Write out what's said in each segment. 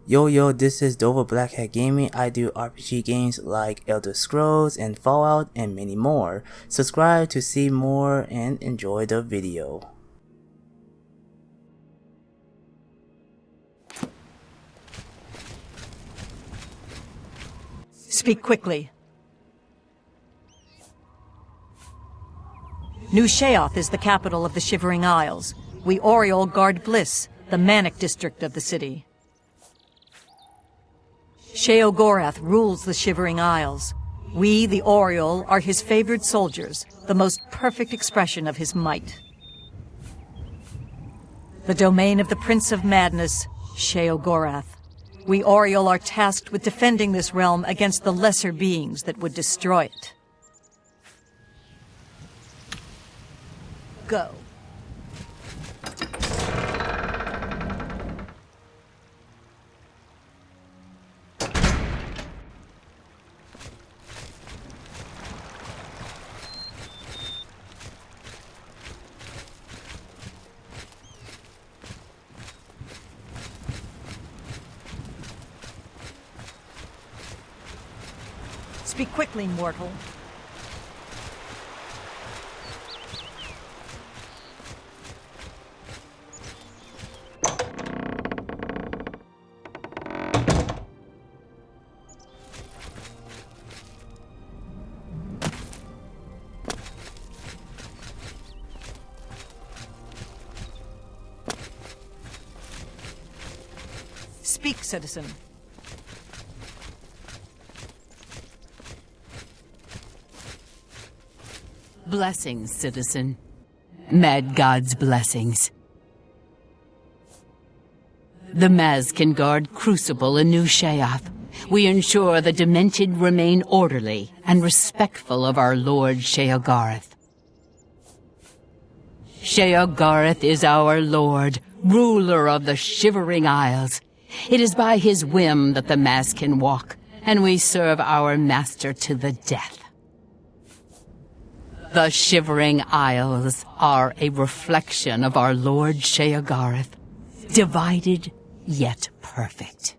Yo, this is Dova Blackhat Gaming. I do RPG games like Elder Scrolls and Fallout and many more. Subscribe to see more and enjoy the video. Speak quickly. New Sheoth is the capital of the Shivering Isles. We Oriole guard Bliss, the manic district of the city. Sheogorath rules the Shivering Isles. We, the Oriole, are his favored soldiers, the most perfect expression of his might. The domain of the Prince of Madness, Sheogorath. We Oriole are tasked with defending this realm against the lesser beings that would destroy it. Go. Speak quickly, mortal. Speak, citizen. Blessings, citizen. Mad God's blessings. The Mazkin guard Crucible in New Sheoth. We ensure the Demented remain orderly and respectful of our Lord Sheogorath. Sheogorath is our Lord, ruler of the Shivering Isles. It is by his whim that the Mazkin walk, and we serve our master to the death. The Shivering Isles are a reflection of our Lord Sheogorath, divided yet perfect.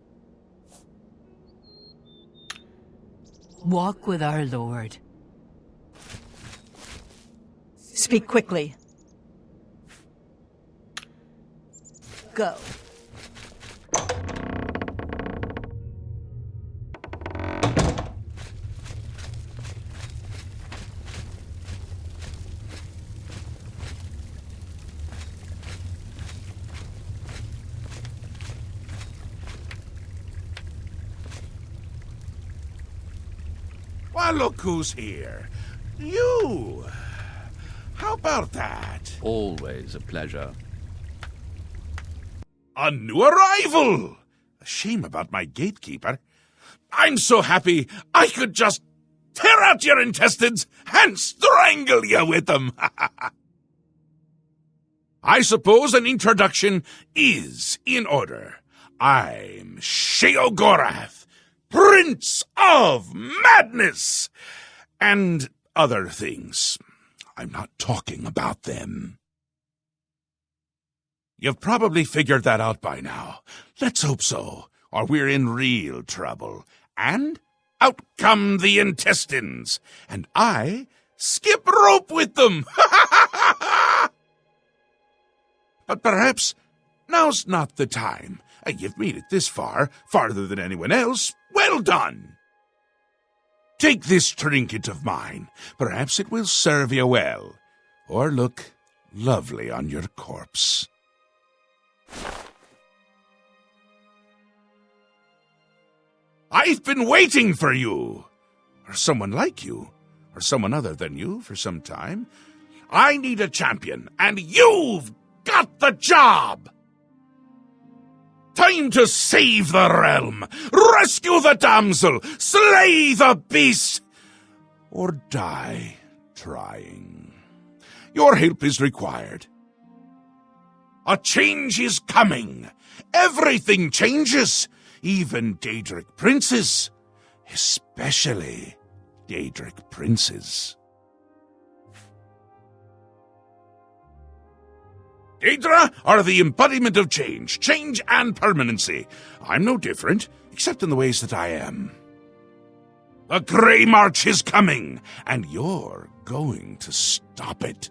Walk with our Lord. Speak quickly. Go. Well, look who's here. You! How about that? Always a pleasure. A new arrival! A shame about my gatekeeper. I'm so happy I could just tear out your intestines and strangle you with them. I suppose an introduction is in order. I'm Sheogorath, Prince of Madness, and other things. I'm not talking about them. You've probably figured that out by now. Let's hope so, or we're in real trouble. And out come the intestines, and I skip rope with them. But perhaps now's not the time. You've made it this far, farther than anyone else. Well done! Take this trinket of mine. Perhaps it will serve you well, or look lovely on your corpse. I've been waiting for you, or someone like you, or someone other than you for some time. I need a champion, and you've got the job! Time to save the realm, rescue the damsel, slay the beast, or die trying. Your help is required. A change is coming. Everything changes, even Daedric princes, especially Daedric princes. Daedra are the embodiment of change and permanency. I'm no different, except in the ways that I am. The Grey March is coming, and you're going to stop it.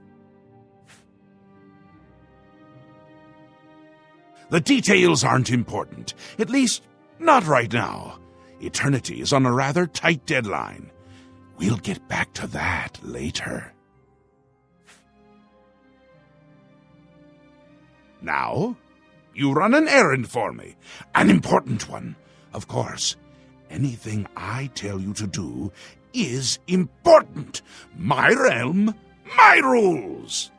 The details aren't important, at least not right now. Eternity is on a rather tight deadline. We'll get back to that later. Now, you run an errand for me. An important one. Of course, anything I tell you to do is important. My realm, my rules.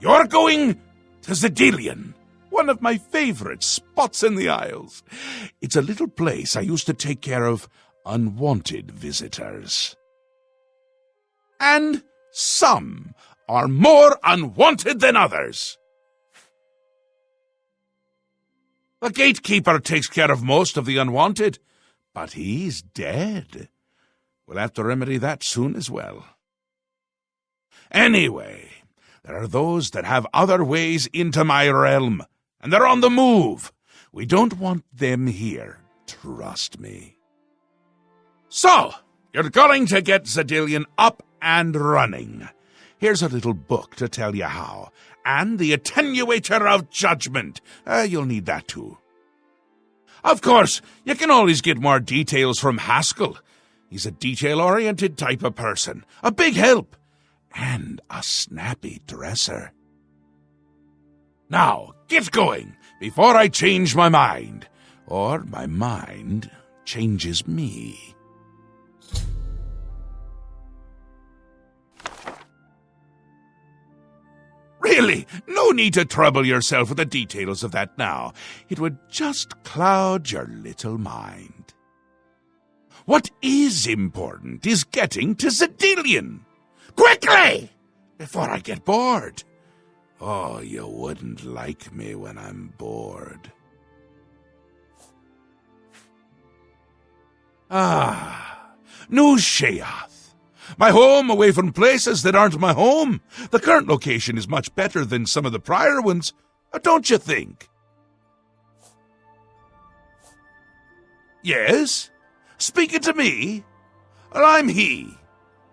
You're going to Zedilian, one of my favorite spots in the Isles. It's a little place I used to take care of unwanted visitors. And some are more unwanted than others. The gatekeeper takes care of most of the unwanted, but he's dead. We'll have to remedy that soon as well. Anyway, there are those that have other ways into my realm, and they're on the move. We don't want them here, trust me. So, you're going to get Zedilian up and running. Here's a little book to tell you how, and the Attenuator of Judgment. You'll need that too. Of course, you can always get more details from Haskell. He's a detail-oriented type of person, a big help, and a snappy dresser. Now, get going, before I change my mind, or my mind changes me. Really, no need to trouble yourself with the details of that now. It would just cloud your little mind. What is important is getting to Zedilian. Quickly! Before I get bored. Oh, you wouldn't like me when I'm bored. New Sheath. My home away from places that aren't my home. The current location is much better than some of the prior ones, don't you think? Yes? Speaking to me? Well, I'm he.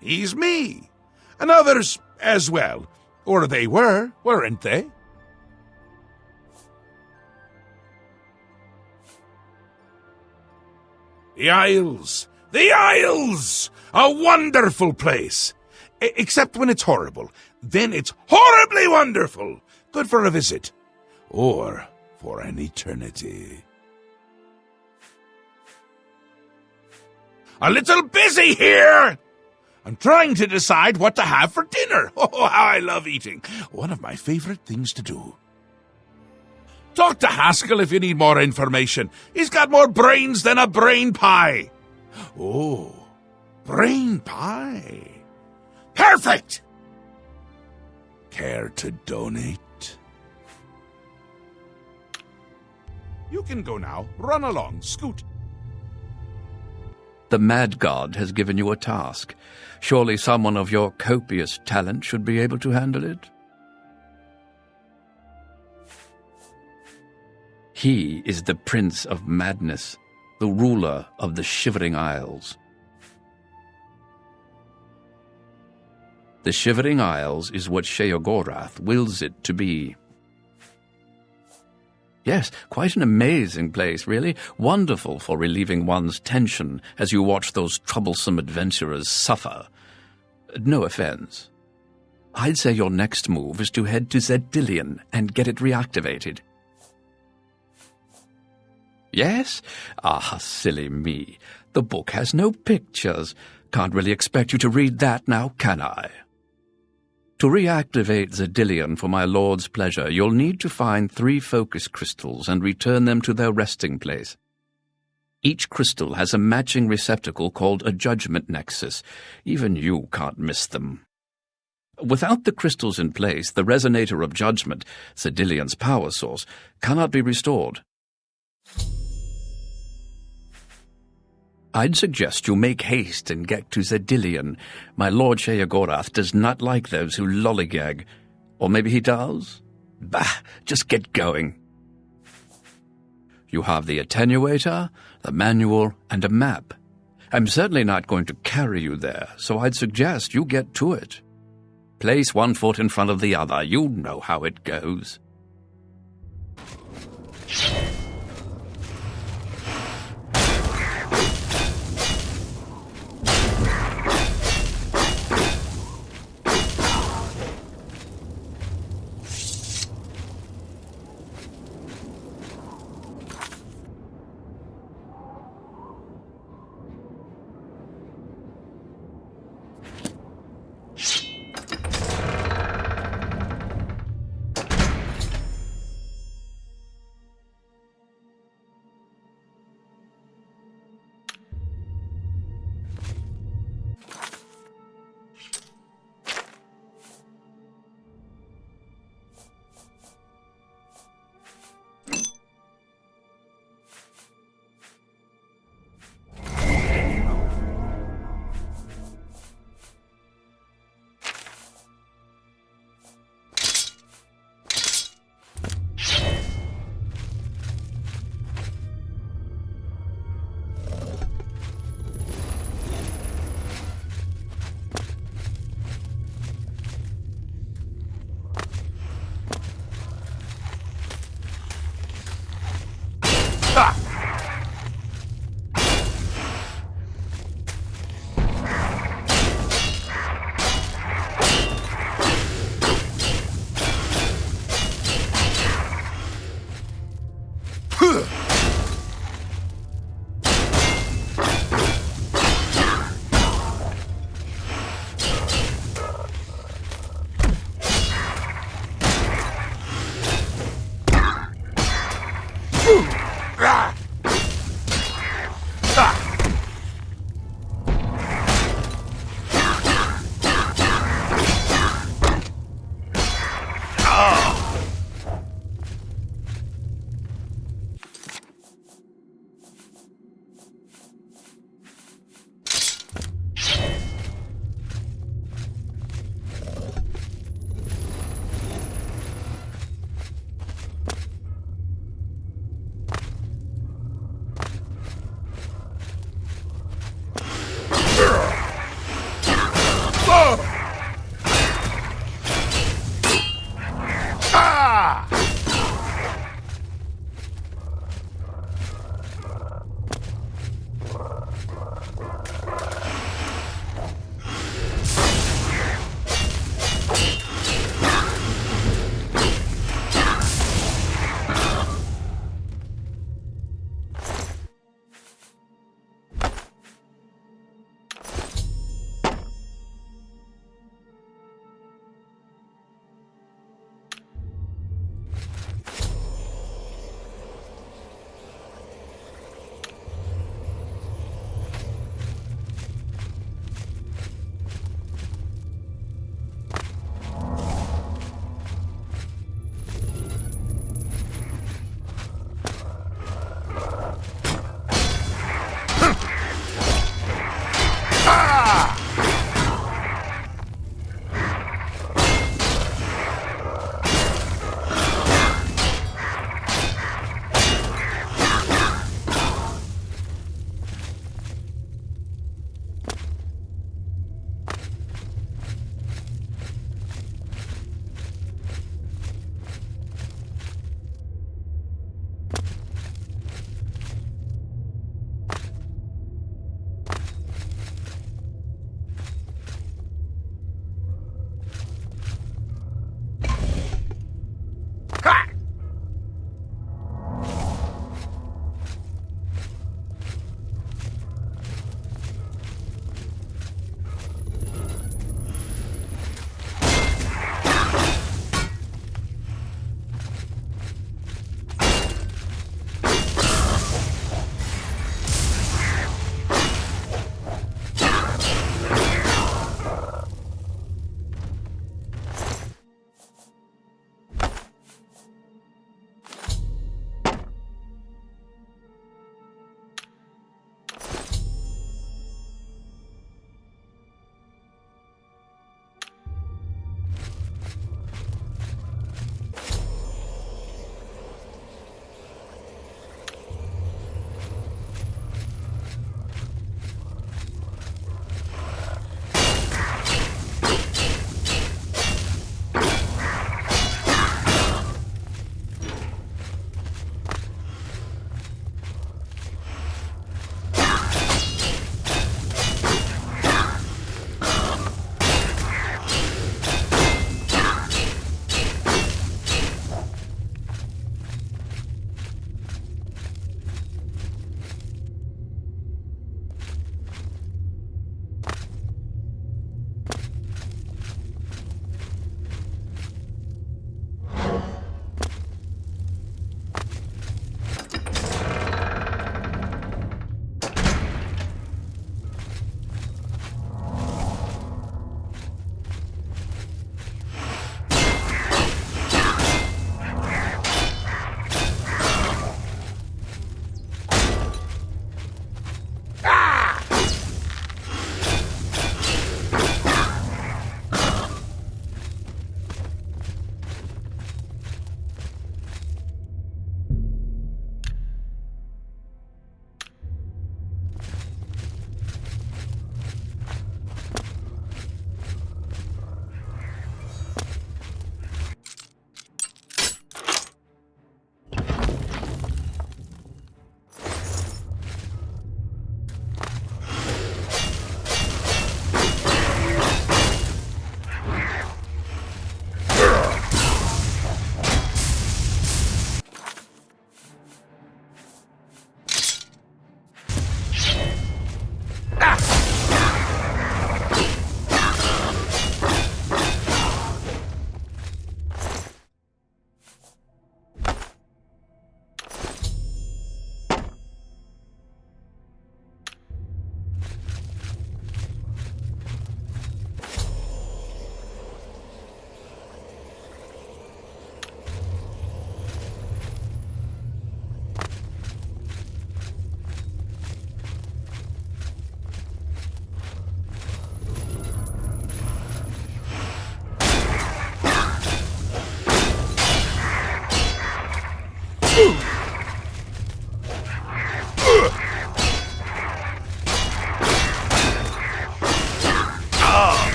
He's me. And others as well. Or they were, weren't they? The Isles! The Isles! A wonderful place! Except when it's horrible. Then it's horribly wonderful! Good for a visit. Or for an eternity. A little busy here! I'm trying to decide what to have for dinner. Oh, how I love eating. One of my favorite things to do. Talk to Haskell if you need more information. He's got more brains than a brain pie. Oh, brain pie. Perfect! Care to donate? You can go now. Run along. Scoot. The Mad God has given you a task. Surely someone of your copious talent should be able to handle it. He is the Prince of Madness, the ruler of the Shivering Isles. The Shivering Isles is what Sheogorath wills it to be. Yes, quite an amazing place, really. Wonderful for relieving one's tension as you watch those troublesome adventurers suffer. No offense. I'd say your next move is to head to Zedilian and get it reactivated. Yes? Ah, silly me. The book has no pictures. Can't really expect you to read that now, can I? To reactivate Zedilian for my lord's pleasure, you'll need to find 3 focus crystals and return them to their resting place. Each crystal has a matching receptacle called a judgment nexus. Even you can't miss them. Without the crystals in place, the resonator of judgment, Zedilian's power source, cannot be restored. I'd suggest you make haste and get to Zedilian. My lord Sheogorath does not like those who lollygag. Or maybe he does? Bah, just get going. You have the attenuator, the manual, and a map. I'm certainly not going to carry you there, so I'd suggest you get to it. Place one foot in front of the other. You know how it goes.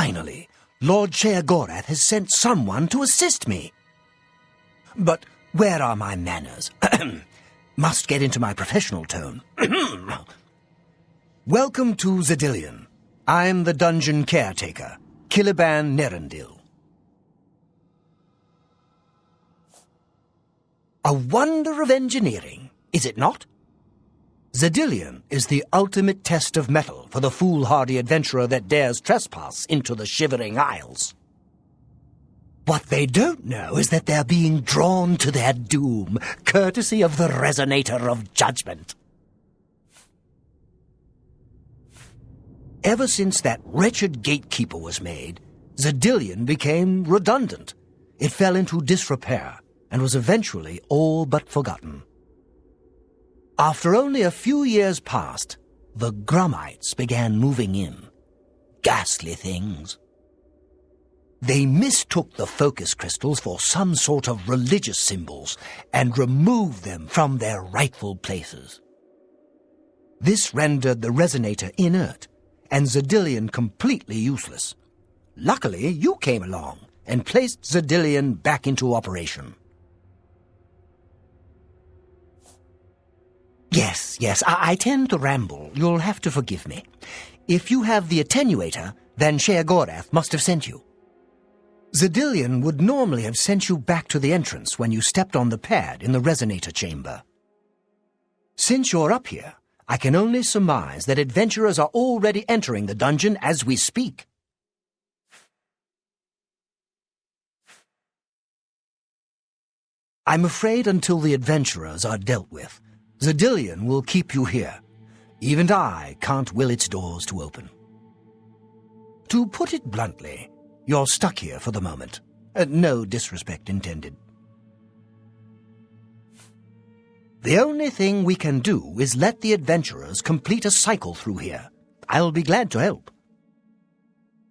Finally, Lord Sheogorath has sent someone to assist me. But where are my manners? Must get into my professional tone. Welcome to Xedilian. I'm the dungeon caretaker, Caliban Nerendil. A wonder of engineering, is it not? Xedilian is the ultimate test of mettle for the foolhardy adventurer that dares trespass into the Shivering Isles. What they don't know is that they're being drawn to their doom, courtesy of the Resonator of Judgment. Ever since that wretched gatekeeper was made, Xedilian became redundant. It fell into disrepair and was eventually all but forgotten. After only a few years passed, the Grummites began moving in. Ghastly things. They mistook the focus crystals for some sort of religious symbols and removed them from their rightful places. This rendered the Resonator inert and Xedilian completely useless. Luckily, you came along and placed Xedilian back into operation. Yes, I tend to ramble. You'll have to forgive me. If you have the attenuator, then Sheogorath must have sent you. Xedilian would normally have sent you back to the entrance when you stepped on the pad in the Resonator chamber. Since you're up here, I can only surmise that adventurers are already entering the dungeon as we speak. I'm afraid until the adventurers are dealt with, Xedilian will keep you here. Even I can't will its doors to open. To put it bluntly, you're stuck here for the moment. No disrespect intended. The only thing we can do is let the adventurers complete a cycle through here. I'll be glad to help.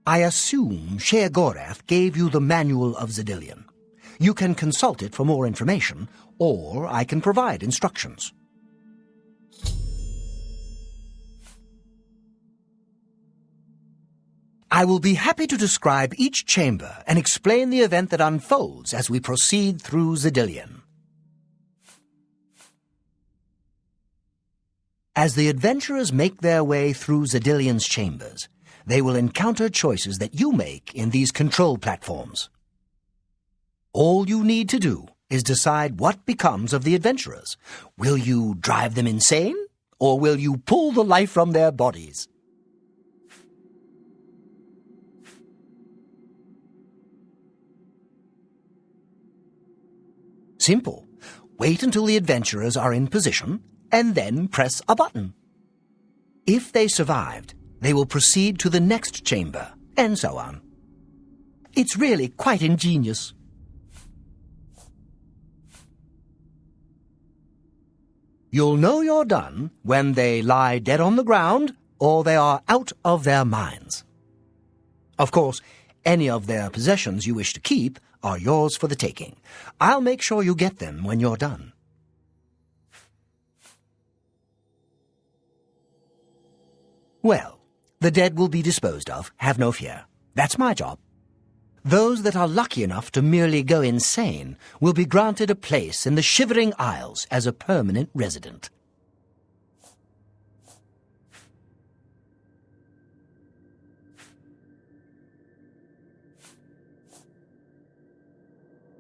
I assume Sheogorath gave you the Manual of Xedilian. You can consult it for more information, or I can provide instructions. I will be happy to describe each chamber and explain the event that unfolds as we proceed through Xedilian. As the adventurers make their way through Xedilian's chambers, they will encounter choices that you make in these control platforms. All you need to do is decide what becomes of the adventurers. Will you drive them insane, or will you pull the life from their bodies? Simple. Wait until the adventurers are in position, and then press a button. If they survived, they will proceed to the next chamber, and so on. It's really quite ingenious. You'll know you're done when they lie dead on the ground, or they are out of their minds. Of course, any of their possessions you wish to keep are yours for the taking. I'll make sure you get them when you're done. Well, the dead will be disposed of, have no fear. That's my job. Those that are lucky enough to merely go insane will be granted a place in the Shivering Isles as a permanent resident.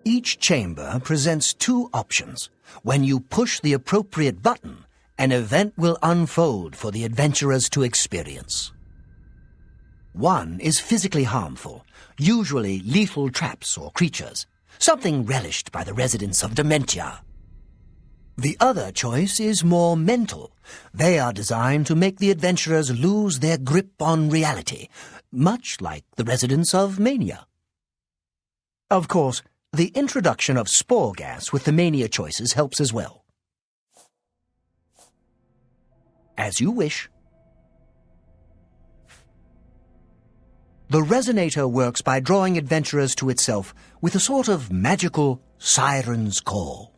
Each chamber presents two options. When you push the appropriate button, an event will unfold for the adventurers to experience. One is physically harmful, usually lethal traps or creatures, something relished by the residents of Dementia. The other choice is more mental. They are designed to make the adventurers lose their grip on reality, much like the residents of Mania. Of course, the introduction of spore gas with the Mania choices helps as well. As you wish. The resonator works by drawing adventurers to itself with a sort of magical siren's call.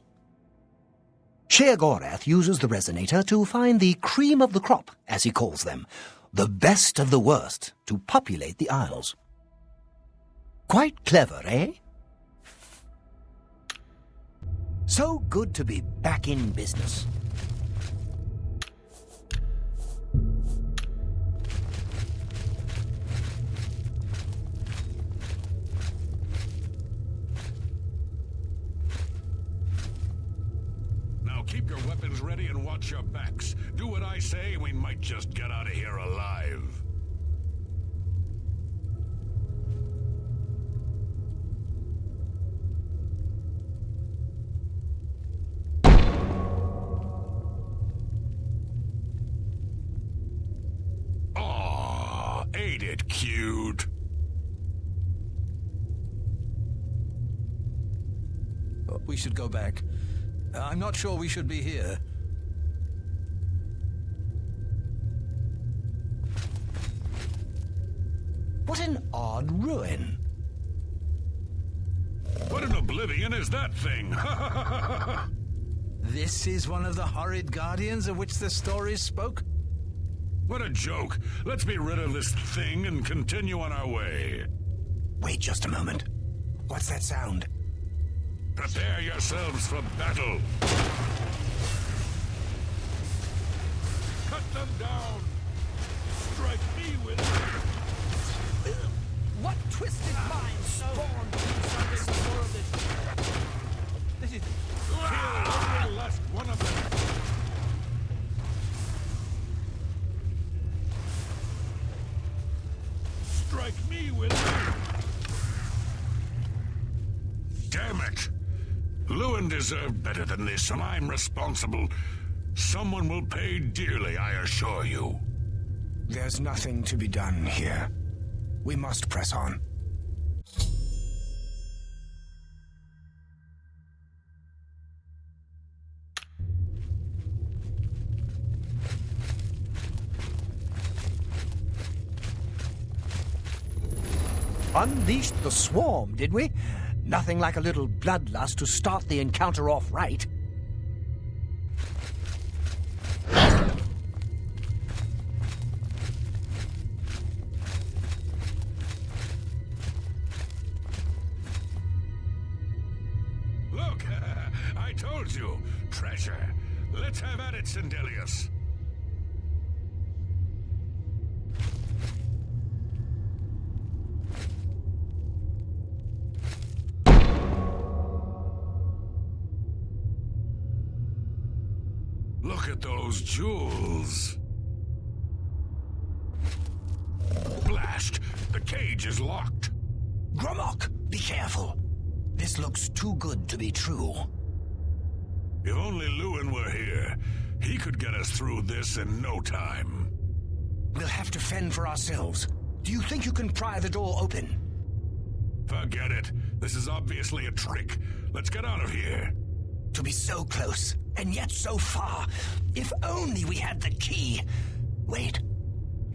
Sheogorath uses the resonator to find the cream of the crop, as he calls them, the best of the worst, to populate the Isles. Quite clever, eh? So good to be back in business. Keep your weapons ready and watch your backs. Do what I say, we might just get out of here alive. Aw, ain't it cute? We should go back. I'm not sure we should be here. What an odd ruin. What in Oblivion is that thing? This is one of the horrid guardians of which the stories spoke? What a joke. Let's be rid of this thing and continue on our way. Wait just a moment. What's that sound? Prepare yourselves for battle. Cut them down. Strike me with... What twisted mind spawned this world? Kill every last one of them. Strike me with... Damn it! Lewin deserved better than this, and I'm responsible. Someone will pay dearly, I assure you. There's nothing to be done here. We must press on. Unleashed the swarm, did we? Nothing like a little bloodlust to start the encounter off right. Look, I told you. Treasure. Let's have at it, Sindelius. Look at those jewels. Blast! The cage is locked. Gromok, be careful. This looks too good to be true. If only Lewin were here, he could get us through this in no time. We'll have to fend for ourselves. Do you think you can pry the door open? Forget it. This is obviously a trick. Let's get out of here. To be so close, and yet so far. If only we had the key. Wait,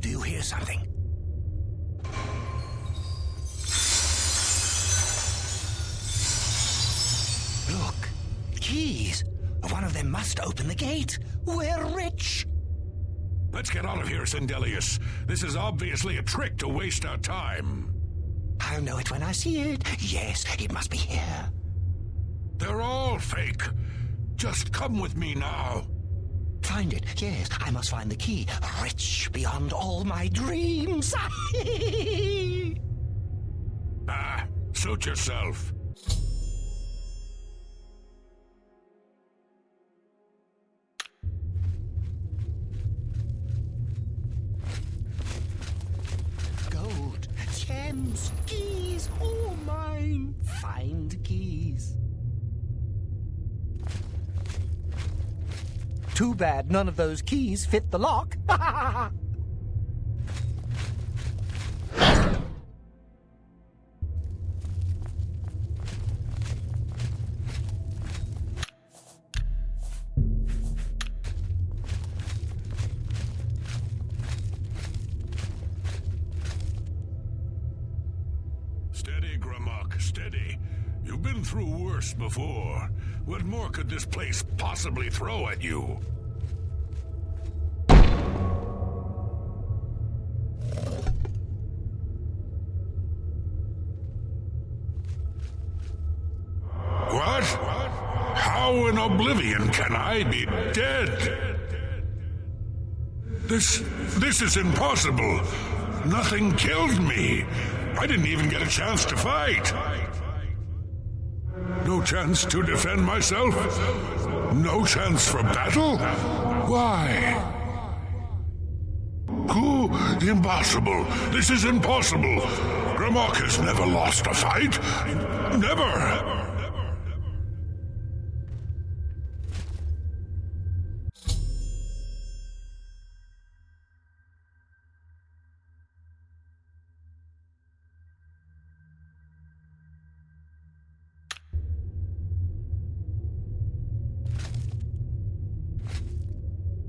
do you hear something? Look, keys. One of them must open the gate. We're rich. Let's get out of here, Sindelius. This is obviously a trick to waste our time. I'll know it when I see it. Yes, it must be here. They're all fake. Just come with me now. Find it, yes. I must find the key. Rich beyond all my dreams. Suit yourself. Gold, gems, keys, all mine. Find keys. Too bad none of those keys fit the lock. Steady, Gromok, steady. You've been through worse before. What more could this place possibly throw at you? What? How in Oblivion can I be dead? This is impossible. Nothing killed me. I didn't even get a chance to fight. No chance to defend myself? No chance for battle? Why? Impossible. This is impossible. Gromok has never lost a fight. Never.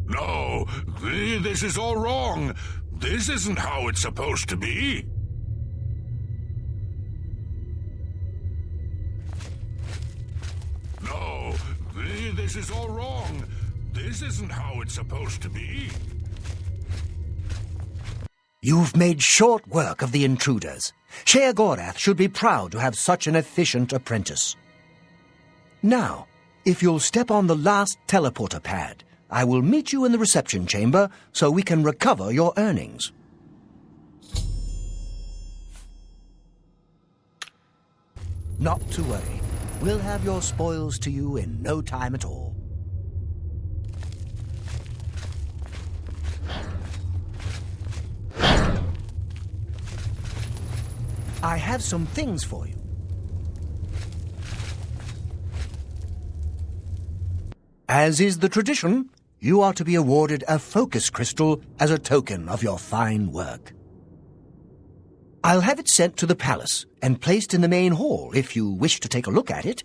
No, this is all wrong. This isn't how it's supposed to be. No, this is all wrong. This isn't how it's supposed to be. You've made short work of the intruders. Sheogorath should be proud to have such an efficient apprentice. Now, if you'll step on the last teleporter pad, I will meet you in the reception chamber so we can recover your earnings. Not to worry. We'll have your spoils to you in no time at all. I have some things for you. As is the tradition, you are to be awarded a focus crystal as a token of your fine work. I'll have it sent to the palace and placed in the main hall if you wish to take a look at it.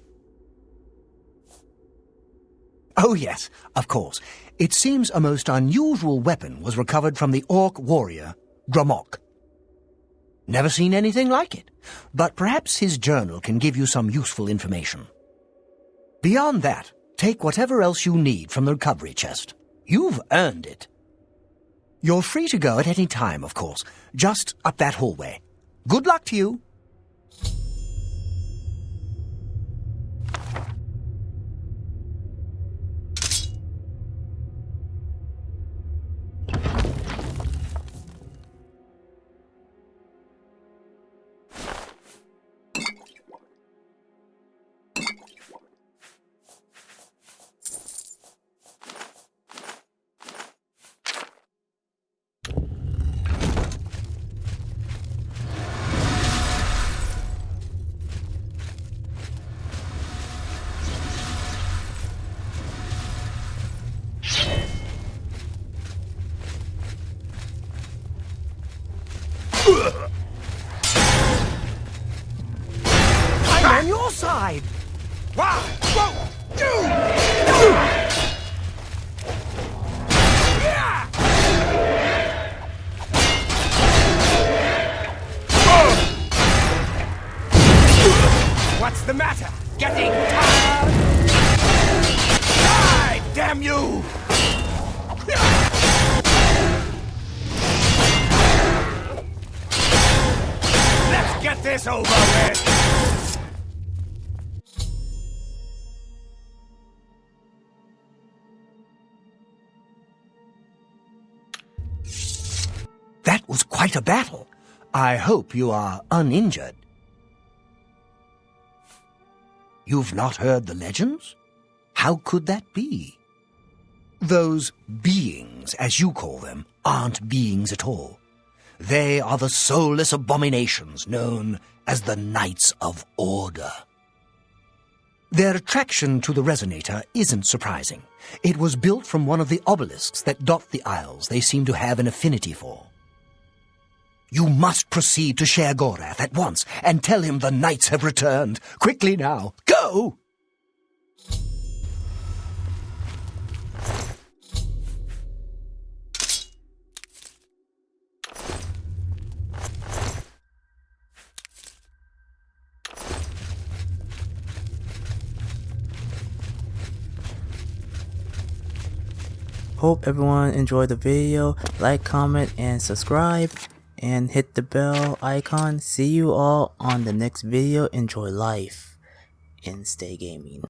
Oh yes, of course. It seems a most unusual weapon was recovered from the orc warrior, Gromok. Never seen anything like it, but perhaps his journal can give you some useful information. Beyond that, take whatever else you need from the recovery chest. You've earned it. You're free to go at any time, of course, just up that hallway. Good luck to you. I'm on your side! Wow! Whoa! What's the matter? Getting tired? Die, damn you! Let's get this over with! That was quite a battle. I hope you are uninjured. You've not heard the legends? How could that be? Those beings, as you call them, aren't beings at all. They are the soulless abominations known as the Knights of Order. Their attraction to the resonator isn't surprising. It was built from one of the obelisks that dot the isles they seem to have an affinity for. You must proceed to Sheogorath at once and tell him the knights have returned. Quickly now, go! Hope everyone enjoyed the video. Like, comment, and subscribe. And hit the bell icon. See you all on the next video. Enjoy life and stay gaming.